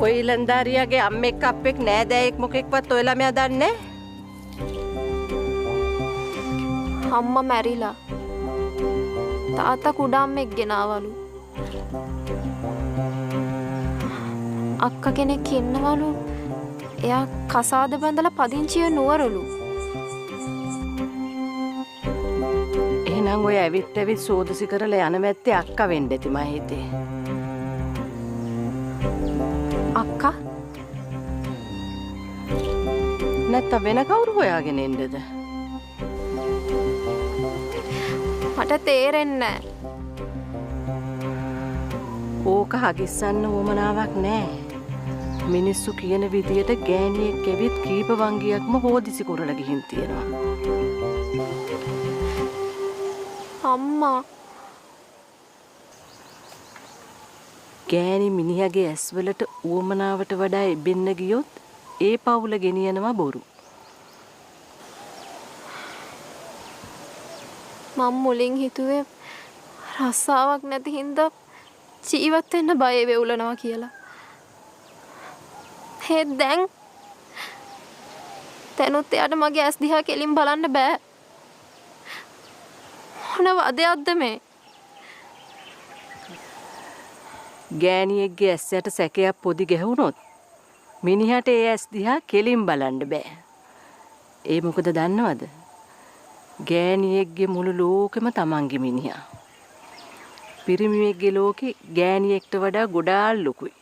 ඔය ඉලන්දාරියාගේ අම්මෙක් අප්පෙක් නෑදෑයෙක් මොකෙක්වත් ඔය ළමයා දන්නේ අම්මා මැරිලා. තාත්තා කුඩා අම්මෙක් ගෙනාවලු. අක්කා කෙනෙක් ඉන්නවලු. එයා කසාද බඳලා පදිංචිය නුවරලු. එහෙනම් ඔය ඇවිත් සෝදසි කරලා යන මැත්තේ අක්කා වෙන්න ඇති මම හිතේ. අක්කා නැත්තම් වෙන කවුරු හොයාගෙන එන්නද? මට තේරෙන්නේ නැහැ. ඕක හගිස්සන්න උවමනාවක් නෑ. මිනිස්සු කියන විදියට ගෑණියෙක් ඇවිත් කීප වංගියක්ම හොදිසි කරලා ගිහින් තියෙනවා. අම්මා ගෑණි මිනිහගේ ඇස්වලට උවමනාවට වඩා එබෙන්න ගියොත් ඒ පවුල ගෙනියනවා බොරු. මම මුලින් හිතුවේ රස්සාවක් නැති හින්දා ජීවත් වෙන්න බය වෙවුලනවා කියලා. දැනුත් එයාට මගේ ඇස් දිහා කෙලින් බලන්න බෑ. මොන වදයක්ද මේ? ගෑණියෙක්ගේ ඇස්සට සැකයක් පොදි ගැහුනොත් මිනිහට ඒ ඇස් දිහා කෙලින් බලන්න බෑ. ඒ මොකද දන්නවද? ගෑණියෙක්ගේ මුළු ලෝකෙම තමන්ගේ මිනිහා. පිරිමියෙක්ගේ ලෝකේ ගෑණියෙක්ට වඩා ගොඩාක් ලොකුයි.